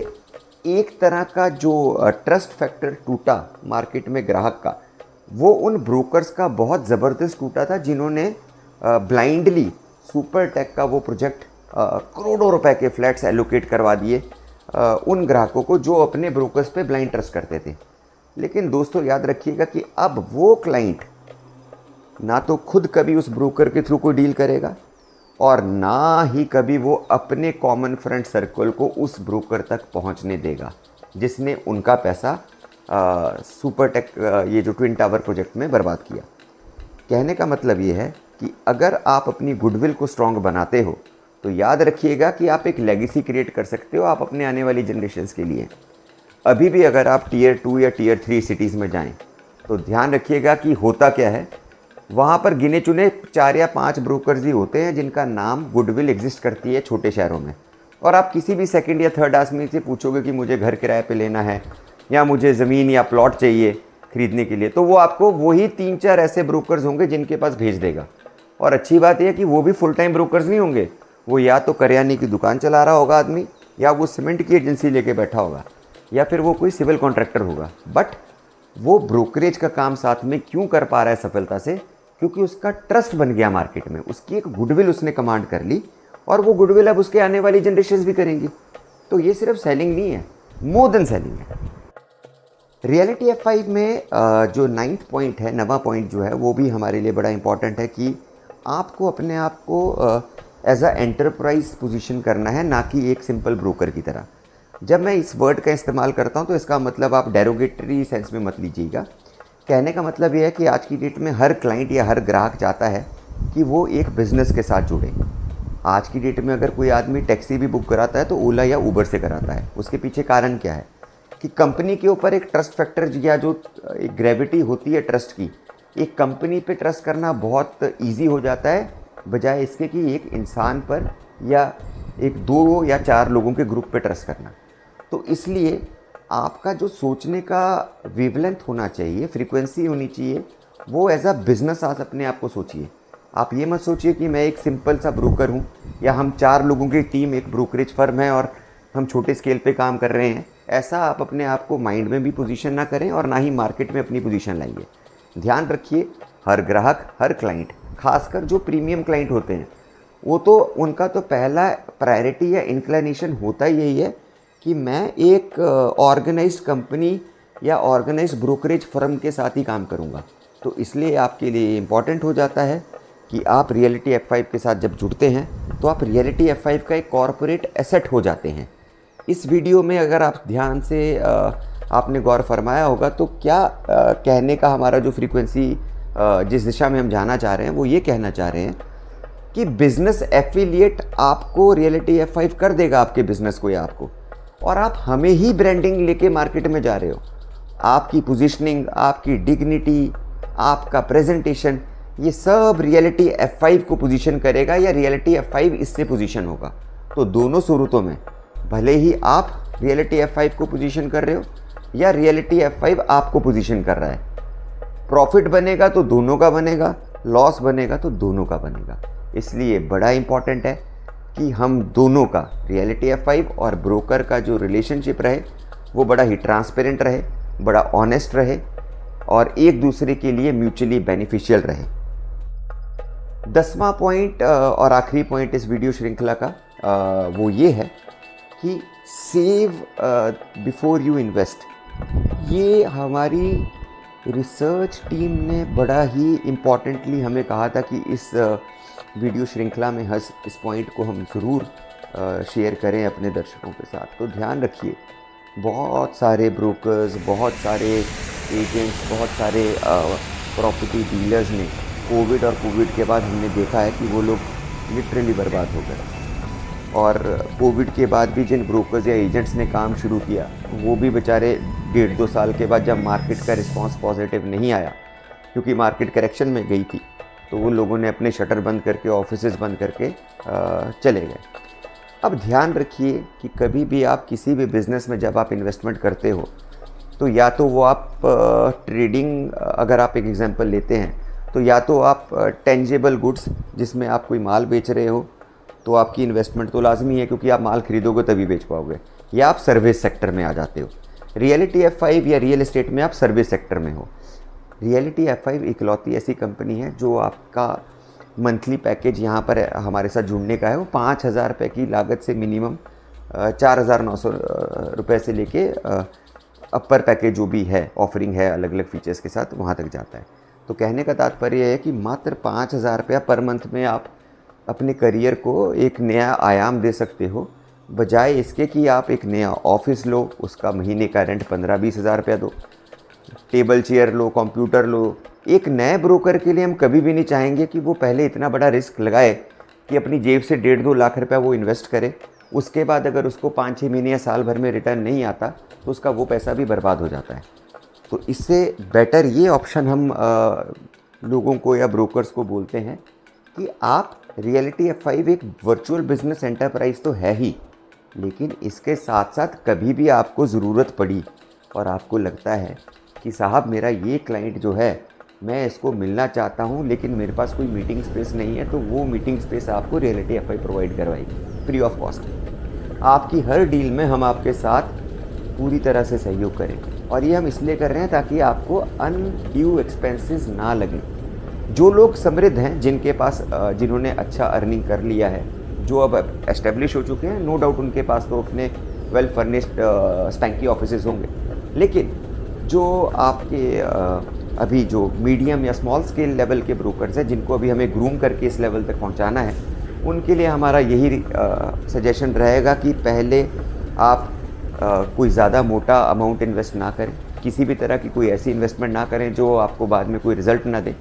एक तरह का जो ट्रस्ट फैक्टर टूटा मार्केट में ग्राहक का, वो उन ब्रोकर्स का बहुत ज़बरदस्त टूटा था जिन्होंने ब्लाइंडली सुपरटेक का वो प्रोजेक्ट करोड़ों रुपए के फ्लैट्स एलोकेट करवा दिए उन ग्राहकों को जो अपने ब्रोकर्स पे ब्लाइंड ट्रस्ट करते थे। लेकिन दोस्तों याद रखिएगा कि अब वो क्लाइंट ना तो खुद कभी उस ब्रोकर के थ्रू कोई डील करेगा और ना ही कभी वो अपने कॉमन फ्रेंड सर्कल को उस ब्रोकर तक पहुंचने देगा जिसने उनका पैसा सुपरटेक ये जो ट्विन टावर प्रोजेक्ट में बर्बाद किया। कहने का मतलब ये है कि अगर आप अपनी गुडविल को स्ट्रॉन्ग बनाते हो तो याद रखिएगा कि आप एक लेगेसी क्रिएट कर सकते हो आप अपने आने वाली जनरेशन्स के लिए। अभी भी अगर आप टियर 2 या टियर 3 सिटीज़ में जाएं तो ध्यान रखिएगा कि होता क्या है, वहाँ पर गिने चुने 4 या 5 ब्रोकर्स ही होते हैं जिनका नाम गुडविल एग्जिस्ट करती है छोटे शहरों में। और आप किसी भी सेकंड या थर्ड आदमी से पूछोगे कि मुझे घर किराए पे लेना है या मुझे ज़मीन या प्लॉट चाहिए ख़रीदने के लिए, तो वो आपको वही 3-4 ऐसे ब्रोकर्स होंगे जिनके पास भेज देगा। और अच्छी बात यह है कि वो भी फुल टाइम ब्रोकर्स नहीं होंगे, वो या तो करियाने की दुकान चला रहा होगा आदमी, या वो सीमेंट की एजेंसी लेके बैठा होगा, या फिर वो कोई सिविल कॉन्ट्रैक्टर होगा। बट वो ब्रोकरेज का काम साथ में क्यों कर पा रहा है सफलता से? क्योंकि उसका ट्रस्ट बन गया मार्केट में, उसकी एक गुडविल उसने कमांड कर ली और वो गुडविल अब उसके आने वाली जनरेशन भी करेंगी। तो ये सिर्फ सेलिंग नहीं है, मोर देन सेलिंग है। रियलिटी F5 में जो 9th पॉइंट है, 9वां पॉइंट जो है, वो भी हमारे लिए बड़ा इंपॉर्टेंट है कि आपको अपने आप को एज अ एंटरप्राइज पोजीशन करना है, ना कि एक सिंपल ब्रोकर की तरह। जब मैं इस वर्ड का इस्तेमाल करता हूँ तो इसका मतलब आप डेरोगेटरी सेंस में मत लीजिएगा। कहने का मतलब ये है कि आज की डेट में हर क्लाइंट या हर ग्राहक चाहता है कि वो एक बिज़नेस के साथ जुड़े। आज की डेट में अगर कोई आदमी टैक्सी भी बुक कराता है तो ओला या उबर से कराता है। उसके पीछे कारण क्या है कि कंपनी के ऊपर एक ट्रस्ट फैक्टर या जो एक ग्रेविटी होती है ट्रस्ट की, एक कंपनी पे ट्रस्ट करना बहुत ईजी हो जाता है बजाय इसके कि एक इंसान पर या एक 2 या 4 लोगों के ग्रुप पे ट्रस्ट करना। तो इसलिए आपका जो सोचने का वेवलेंथ होना चाहिए, फ्रीक्वेंसी होनी चाहिए, वो एज अ बिज़नेस आज अपने आप को सोचिए। आप ये मत सोचिए कि मैं एक सिंपल सा ब्रोकर हूँ या हम 4 लोगों की टीम एक ब्रोकरेज फर्म है और हम छोटे स्केल पे काम कर रहे हैं। ऐसा आप अपने आप को माइंड में भी पोजीशन ना करें और ना ही मार्केट में अपनी पोजीशन लाइए। ध्यान रखिए, हर ग्राहक, हर क्लाइंट, खासकर जो प्रीमियम क्लाइंट होते हैं, वो तो उनका तो पहला प्रायोरिटी या इंक्लिनेशन होता ही यही है कि मैं एक ऑर्गेनाइज्ड कंपनी या ऑर्गेनाइज्ड ब्रोकरेज फर्म के साथ ही काम करूंगा। तो इसलिए आपके लिए इम्पॉर्टेंट हो जाता है कि आप रियलिटी F5 के साथ जब जुड़ते हैं तो आप रियलिटी F5 का एक कॉरपोरेट एसेट हो जाते हैं। इस वीडियो में अगर आप ध्यान से आपने गौर फरमाया होगा तो क्या कहने का हमारा जो फ्रीक्वेंसी जिस दिशा में हम जाना चाह रहे हैं वो ये कहना चाह रहे हैं कि बिज़नेस एफिलिएट आपको रियलिटी F5 कर देगा आपके बिज़नेस को या आपको, और आप हमें ही ब्रांडिंग लेके मार्केट में जा रहे हो। आपकी पोजीशनिंग, आपकी डिग्निटी, आपका प्रेजेंटेशन, ये सब रियलिटी F5 को पोजीशन करेगा या रियलिटी F5 इससे पोजीशन होगा। तो दोनों सूरतों में भले ही आप रियलिटी F5 को पोजीशन कर रहे हो या रियलिटी F5 आपको पोजीशन कर रहा है, प्रॉफिट बनेगा तो दोनों का बनेगा, लॉस बनेगा तो दोनों का बनेगा। इसलिए बड़ा इंपॉर्टेंट है कि हम दोनों का, रियलिटी F5 और ब्रोकर का जो रिलेशनशिप रहे वो बड़ा ही ट्रांसपेरेंट रहे, बड़ा ऑनेस्ट रहे और एक दूसरे के लिए म्यूचुअली बेनिफिशियल रहे। 10वां पॉइंट और आखिरी पॉइंट इस वीडियो श्रृंखला का वो ये है कि सेव बिफोर यू इन्वेस्ट। ये हमारी रिसर्च टीम ने बड़ा ही इम्पॉर्टेंटली हमें कहा था कि इस वीडियो श्रृंखला में इस पॉइंट को हम ज़रूर शेयर करें अपने दर्शकों के साथ। तो ध्यान रखिए, बहुत सारे ब्रोकर्स, बहुत सारे एजेंट्स, बहुत सारे प्रॉपर्टी डीलर्स ने कोविड के बाद हमने देखा है कि वो लोग लिटरली बर्बाद हो गए। और कोविड के बाद भी जिन ब्रोकर्स या एजेंट्स ने काम शुरू किया वो भी बेचारे 1.5-2 साल के बाद जब मार्केट का रिस्पांस पॉजिटिव नहीं आया, क्योंकि मार्केट करेक्शन में गई थी, तो वो लोगों ने अपने शटर बंद करके, ऑफिसेज बंद करके चले गए। अब ध्यान रखिए कि कभी भी आप किसी भी बिज़नेस में जब आप इन्वेस्टमेंट करते हो, तो या तो वो आप ट्रेडिंग, अगर आप एक एग्जांपल लेते हैं, तो या तो आप टेंजेबल गुड्स जिसमें आप कोई माल बेच रहे हो, तो आपकी इन्वेस्टमेंट तो लाजमी है क्योंकि आप माल खरीदोगे तभी बेच पाओगे, या आप सर्विस सेक्टर में आ जाते हो। रियलिटी F5 या रियल एस्टेट में आप सर्विस सेक्टर में हो। रियलिटी F5 इकलौती ऐसी कंपनी है जो आपका मंथली पैकेज यहाँ पर हमारे साथ जुड़ने का है वो 5,000 रुपये की लागत से मिनिमम 4,900 रुपये से लेके अपर पैकेज जो भी है, ऑफरिंग है अलग अलग फीचर्स के साथ, वहाँ तक जाता है। तो कहने का तात्पर्य है कि मात्र 5,000 रुपया पर मंथ में आप अपने करियर को एक नया आयाम दे सकते हो, बजाय इसके कि आप एक नया ऑफिस लो, उसका महीने का रेंट 15-20 हज़ार रुपया दो, टेबल चेयर लो, कंप्यूटर लो। एक नए ब्रोकर के लिए हम कभी भी नहीं चाहेंगे कि वो पहले इतना बड़ा रिस्क लगाए कि अपनी जेब से 1.5-2 लाख रुपया वो इन्वेस्ट करे, उसके बाद अगर उसको 5-6 महीने या साल भर में रिटर्न नहीं आता तो उसका वो पैसा भी बर्बाद हो जाता है। तो इससे बेटर ये ऑप्शन हम लोगों को या ब्रोकर्स को बोलते हैं कि आप रियलिटी F5 एक वर्चुअल बिजनेस एंटरप्राइज तो है ही, लेकिन इसके साथ साथ कभी भी आपको ज़रूरत पड़ी और आपको लगता है कि साहब मेरा ये क्लाइंट जो है मैं इसको मिलना चाहता हूँ लेकिन मेरे पास कोई मीटिंग स्पेस नहीं है, तो वो मीटिंग स्पेस आपको रियलिटी F5 प्रोवाइड करवाएगी फ्री ऑफ कॉस्ट। आपकी हर डील में हम आपके साथ पूरी तरह से सहयोग करें, और ये हम इसलिए कर रहे हैं ताकि आपको अनड्यू एक्सपेंसेस ना लगें। जो लोग समृद्ध हैं, जिनके पास जिन्होंने अच्छा अर्निंग कर लिया है, जो अब एस्टेब्लिश हो चुके हैं, नो डाउट उनके पास तो अपने वेल फर्निश्ड स्पैंकी ऑफिसेज होंगे, लेकिन जो आपके अभी जो मीडियम या स्मॉल स्केल लेवल के ब्रोकर्स हैं, जिनको अभी हमें ग्रूम करके इस लेवल तक पहुंचाना है, उनके लिए हमारा यही सजेशन रहेगा कि पहले आप कोई ज़्यादा मोटा अमाउंट इन्वेस्ट ना करें, किसी भी तरह की कोई ऐसी इन्वेस्टमेंट ना करें जो आपको बाद में कोई रिज़ल्ट ना दे,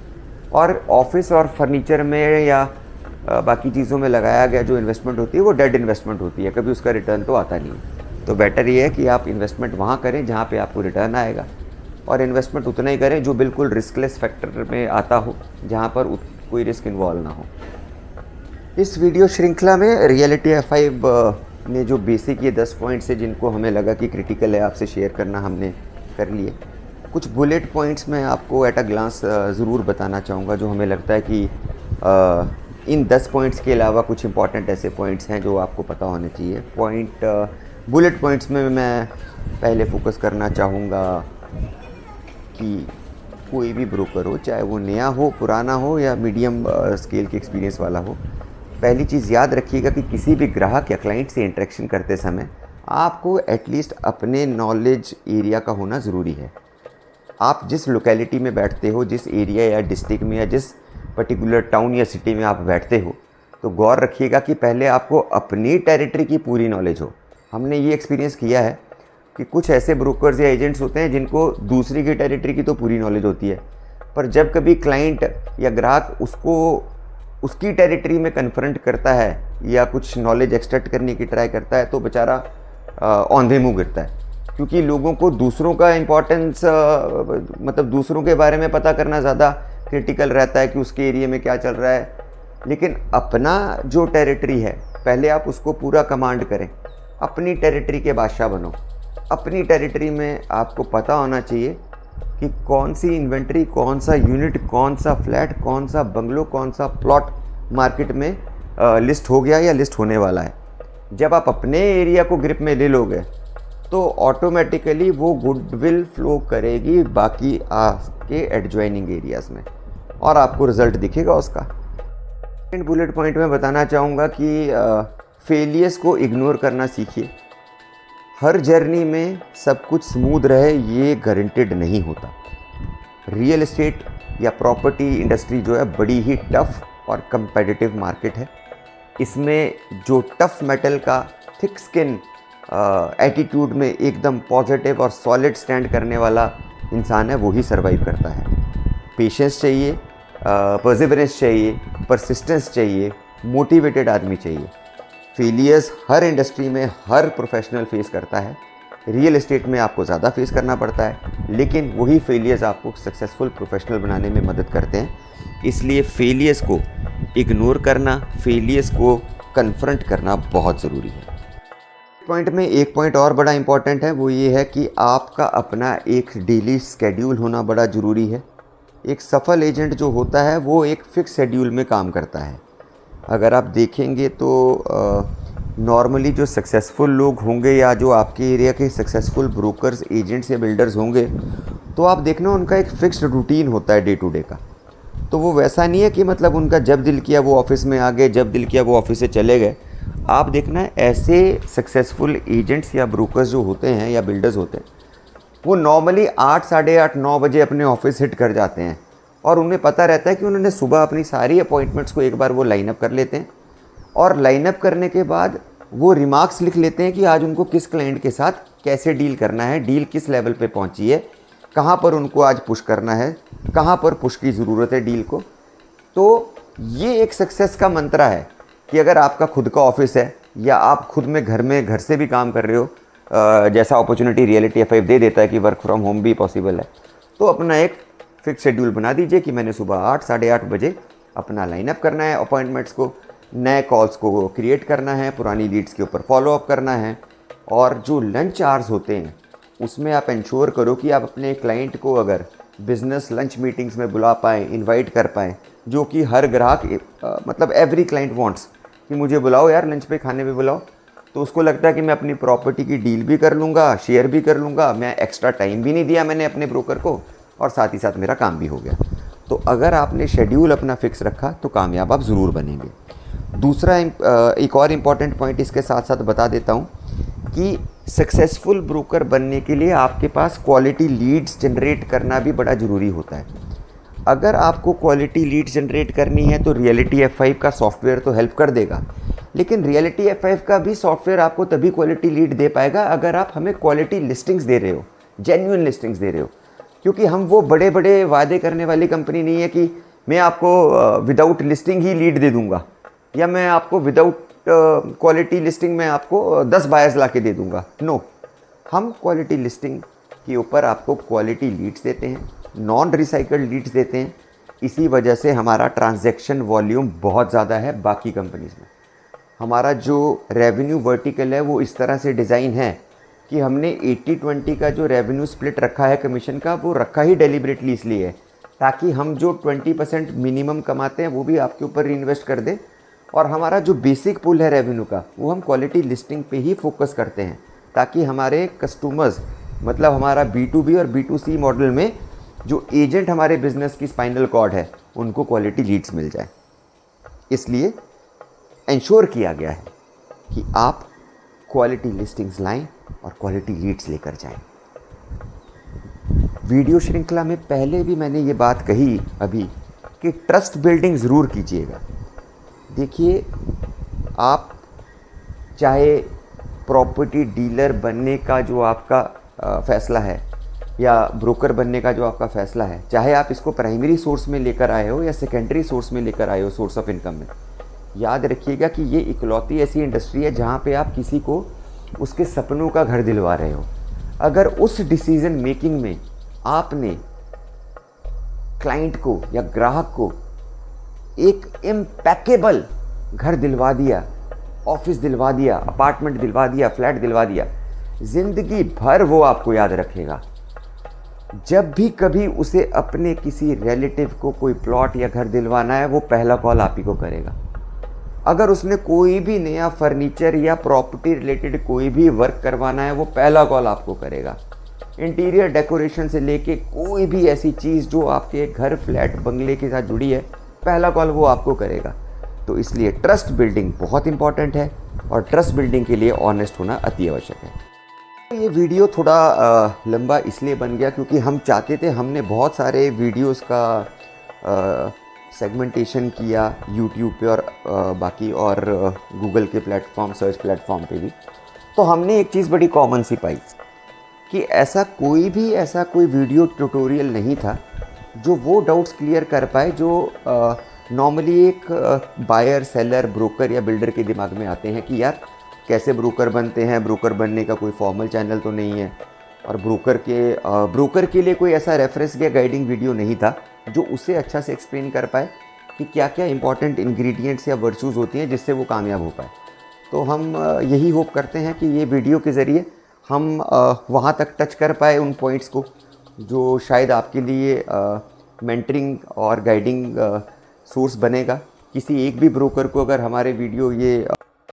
और ऑफिस और फर्नीचर में या बाकी चीज़ों में लगाया गया जो इन्वेस्टमेंट होती है वो डेड इन्वेस्टमेंट होती है, कभी उसका रिटर्न तो आता नहीं है। तो बेटर ये है कि आप इन्वेस्टमेंट वहाँ करें जहाँ पे आपको रिटर्न आएगा, और इन्वेस्टमेंट उतना ही करें जो बिल्कुल रिस्कलेस फैक्टर में आता हो, जहाँ पर कोई रिस्क इन्वॉल्व ना हो। इस वीडियो श्रृंखला में रियलिटी F5 ने जो बेसिक ये 10 पॉइंट्स है जिनको हमें लगा कि क्रिटिकल है आपसे शेयर करना, हमने कर लिए। कुछ बुलेट पॉइंट्स मैं आपको एट अ ग्लांस ज़रूर बताना चाहूँगा जो हमें लगता है कि इन 10 पॉइंट्स के अलावा कुछ इंपॉर्टेंट ऐसे पॉइंट्स हैं जो आपको पता होने चाहिए। बुलेट पॉइंट्स में मैं पहले फोकस करना चाहूँगा कि कोई भी ब्रोकर हो, चाहे वो नया हो, पुराना हो या मीडियम स्केल के एक्सपीरियंस वाला हो, पहली चीज़ याद रखिएगा कि किसी भी ग्राहक या क्लाइंट से इंटरेक्शन करते समय आपको एटलीस्ट अपने नॉलेज एरिया का होना ज़रूरी है। आप जिस लोकेलिटी में बैठते हो, जिस एरिया या डिस्ट्रिक्ट में या जिस पर्टिकुलर टाउन या सिटी में आप बैठते हो, तो गौर रखिएगा कि पहले आपको अपनी टेरिटरी की पूरी नॉलेज हो। हमने ये एक्सपीरियंस किया है कि कुछ ऐसे ब्रोकर्स या एजेंट्स होते हैं जिनको दूसरी की टेरिटरी की तो पूरी नॉलेज होती है, पर जब कभी क्लाइंट या ग्राहक उसको उसकी टेरिटरी में कन्फ्रंट करता है या कुछ नॉलेज एक्सट्रैक्ट करने की ट्राई करता है तो बेचारा औंधे मुँह गिरता है, क्योंकि लोगों को दूसरों का इम्पोर्टेंस मतलब दूसरों के बारे में पता करना ज़्यादा क्रिटिकल रहता है कि उसके एरिया में क्या चल रहा है, लेकिन अपना जो टेरिटरी है पहले आप उसको पूरा कमांड करें, अपनी टेरिटरी के बादशाह बनो। अपनी टेरिटरी में आपको पता होना चाहिए कि कौन सी इन्वेंट्री, कौन सा यूनिट, कौन सा फ्लैट, कौन सा बंगलो, कौन सा प्लॉट मार्केट में लिस्ट हो गया या लिस्ट होने वाला है। जब आप अपने एरिया को ग्रिप में ले लोगे तो ऑटोमेटिकली वो गुडविल फ्लो करेगी बाकी आपके एडजॉइनिंग एरियाज़ में और आपको रिज़ल्ट दिखेगा उसका। सेकंड बुलेट पॉइंट में बताना चाहूँगा कि फेलियर्स को इग्नोर करना सीखिए। हर जर्नी में सब कुछ स्मूथ रहे ये गारंटेड नहीं होता। रियल एस्टेट या प्रॉपर्टी इंडस्ट्री जो है बड़ी ही टफ़ और कंपेटिटिव मार्केट है। इसमें जो टफ़ मेटल का थिक स्किन एटीट्यूड में एकदम पॉजिटिव और सॉलिड स्टैंड करने वाला इंसान है, वो ही सर्वाइव करता है। पेशेंस चाहिए, परसिवरेंस चाहिए, परसिस्टेंस चाहिए, मोटिवेटेड आदमी चाहिए। फेलियर्स हर इंडस्ट्री में हर प्रोफेशनल फेस करता है, रियल एस्टेट में आपको ज़्यादा फेस करना पड़ता है, लेकिन वही फेलियर्स आपको सक्सेसफुल प्रोफेशनल बनाने में मदद करते हैं। इसलिए फेलियर्स को इग्नोर करना, फेलियर्स को कन्फ्रंट करना बहुत ज़रूरी है। पॉइंट में एक पॉइंट और बड़ा इंपॉर्टेंट है, वो ये है कि आपका अपना एक डेली स्केड्यूल होना बड़ा ज़रूरी है। एक सफल एजेंट जो होता है वो एक फ़िक्स शेड्यूल में काम करता है। अगर आप देखेंगे तो नॉर्मली जो सक्सेसफुल लोग होंगे या जो आपके एरिया के सक्सेसफुल ब्रोकर्स, एजेंट्स या बिल्डर्स होंगे, तो आप देखना उनका एक फ़िक्स्ड रूटीन होता है डे टू डे का। तो वो वैसा नहीं है कि मतलब उनका जब दिल किया वो ऑफिस में आ गए, जब दिल किया वो ऑफिस से चले गए। आप देखना ऐसे सक्सेसफुल एजेंट्स या ब्रोकर्स जो होते हैं या बिल्डर्स होते हैं, वो नॉर्मली 8, साढ़े 8, 9 बजे अपने ऑफिस हिट कर जाते हैं और उन्हें पता रहता है कि उन्होंने सुबह अपनी सारी अपॉइंटमेंट्स को एक बार वो लाइन अप कर लेते हैं और लाइन अप करने के बाद वो रिमार्क्स लिख लेते हैं कि आज उनको किस क्लाइंट के साथ कैसे डील करना है, डील किस लेवल पे पहुंची है, कहाँ पर उनको आज पुश करना है, कहाँ पर पुश की ज़रूरत है डील को। तो ये एक सक्सेस का मंत्र है कि अगर आपका खुद का ऑफिस है या आप खुद में घर से भी काम कर रहे हो, जैसा अपॉर्चुनिटी रियलिटी F5 दे देता है कि वर्क फ्रॉम होम भी पॉसिबल है, तो अपना एक फिक्स शेड्यूल बना दीजिए कि मैंने सुबह 8, साढ़े 8 बजे अपना लाइनअप करना है अपॉइंटमेंट्स को, नए कॉल्स को क्रिएट करना है, पुरानी लीड्स के ऊपर फॉलोअप करना है। और जो लंच आवर्स होते हैं उसमें आप इंश्योर करो कि आप अपने क्लाइंट को अगर बिज़नेस लंच मीटिंग्स में बुला पाएँ, इनवाइट कर पाएँ, जो कि हर ग्राहक मतलब एवरी क्लाइंट वांट्स कि मुझे बुलाओ यार लंच पे, खाने पे बुलाओ। तो उसको लगता है कि मैं अपनी प्रॉपर्टी की डील भी कर लूँगा, शेयर भी कर लूँगा, मैं एक्स्ट्रा टाइम भी नहीं दिया मैंने अपने ब्रोकर को और साथ ही साथ मेरा काम भी हो गया। तो अगर आपने शेड्यूल अपना फिक्स रखा तो कामयाब आप ज़रूर बनेंगे। दूसरा एक और इम्पॉर्टेंट पॉइंट इसके साथ साथ बता देता हूँ कि सक्सेसफुल ब्रोकर बनने के लिए आपके पास क्वालिटी लीड्स जनरेट करना भी बड़ा ज़रूरी होता है। अगर आपको क्वालिटी लीड्स जनरेट करनी है तो रियलिटी F5 का सॉफ्टवेयर तो हेल्प कर देगा, लेकिन रियलिटी F5 का भी सॉफ्टवेयर आपको तभी क्वालिटी लीड दे पाएगा अगर आप हमें क्वालिटी लिस्टिंग्स दे रहे हो, जेन्युइन लिस्टिंग्स दे रहे हो। क्योंकि हम वो बड़े बड़े वादे करने वाली कंपनी नहीं है कि मैं आपको विदाउट लिस्टिंग ही लीड दे दूंगा या मैं आपको विदाउट क्वालिटी लिस्टिंग में आपको 10 बायर्स ला के दे दूंगा। नो, हम क्वालिटी लिस्टिंग के ऊपर आपको क्वालिटी लीड्स देते हैं, नॉन रिसाइकल्ड लीड्स देते हैं। इसी वजह से हमारा ट्रांजैक्शन वॉल्यूम बहुत ज़्यादा है बाकी कंपनीज़ में। हमारा जो रेवेन्यू वर्टिकल है वो इस तरह से डिज़ाइन है कि हमने 80-20 का जो रेवेन्यू स्प्लिट रखा है कमीशन का, वो रखा ही डेलिबरेटली इसलिए है ताकि हम जो 20% मिनिमम कमाते हैं वो भी आपके ऊपर रीइन्वेस्ट कर दें और हमारा जो बेसिक पुल है रेवेन्यू का वो हम क्वालिटी लिस्टिंग पे ही फोकस करते हैं ताकि हमारे कस्टमर्स, मतलब हमारा B2B और B2C मॉडल में जो एजेंट हमारे बिजनेस की स्पाइनल कॉर्ड है उनको क्वालिटी लीड्स मिल जाए। इसलिए इंश्योर किया गया है कि आप क्वालिटी लिस्टिंग्स लाएं और क्वालिटी लीड्स लेकर जाएं। वीडियो श्रृंखला में पहले भी मैंने ये बात कही अभी कि ट्रस्ट बिल्डिंग ज़रूर कीजिएगा। देखिए, आप चाहे प्रॉपर्टी डीलर बनने का जो आपका फ़ैसला है या ब्रोकर बनने का जो आपका फ़ैसला है, चाहे आप इसको प्राइमरी सोर्स में लेकर आए हो या सेकेंडरी सोर्स में लेकर आए हो, सोर्स ऑफ इनकम में, याद रखिएगा कि ये इकलौती ऐसी इंडस्ट्री है जहाँ पे आप किसी को उसके सपनों का घर दिलवा रहे हो। अगर उस डिसीज़न मेकिंग में आपने क्लाइंट को या ग्राहक को एक इम्पैकेबल घर दिलवा दिया, ऑफिस दिलवा दिया, अपार्टमेंट दिलवा दिया, फ्लैट दिलवा दिया, ज़िंदगी भर वो आपको याद रखेगा। जब भी कभी उसे अपने किसी रिलेटिव को कोई प्लॉट या घर दिलवाना है, वो पहला कॉल आप ही को करेगा। अगर उसने कोई भी नया फर्नीचर या प्रॉपर्टी रिलेटेड कोई भी वर्क करवाना है, वो पहला कॉल आपको करेगा। इंटीरियर डेकोरेशन से लेके कोई भी ऐसी चीज़ जो आपके घर, फ्लैट, बंगले के साथ जुड़ी है, पहला कॉल वो आपको करेगा। तो इसलिए ट्रस्ट बिल्डिंग बहुत इंपॉर्टेंट है और ट्रस्ट बिल्डिंग के लिए ऑनेस्ट होना अति आवश्यक है। ये वीडियो थोड़ा लंबा इसलिए बन गया क्योंकि हम चाहते थे, हमने बहुत सारे वीडियोस का सेगमेंटेशन किया यूट्यूब पे और बाकी और गूगल के प्लेटफॉर्म, सर्च प्लेटफॉर्म पे भी, तो हमने एक चीज़ बड़ी कॉमन सी पाई कि ऐसा कोई वीडियो ट्यूटोरियल नहीं था जो वो डाउट्स क्लियर कर पाए जो नॉर्मली एक बायर, सेलर, ब्रोकर या बिल्डर के दिमाग में आते हैं कि यार कैसे ब्रोकर बनते हैं, ब्रोकर बनने का कोई फॉर्मल चैनल तो नहीं है, और ब्रोकर के लिए कोई ऐसा रेफरेंस या गाइडिंग वीडियो नहीं था जो उसे अच्छा से एक्सप्लेन कर पाए कि क्या क्या इंपॉर्टेंट इंग्रेडिएंट्स या वर्चूज़ होती हैं जिससे वो कामयाब हो पाए। तो हम यही होप करते हैं कि ये वीडियो के ज़रिए हम वहाँ तक टच कर पाए उन पॉइंट्स को जो शायद आपके लिए मेंटरिंग और गाइडिंग सोर्स बनेगा। किसी एक भी ब्रोकर को अगर हमारे वीडियो ये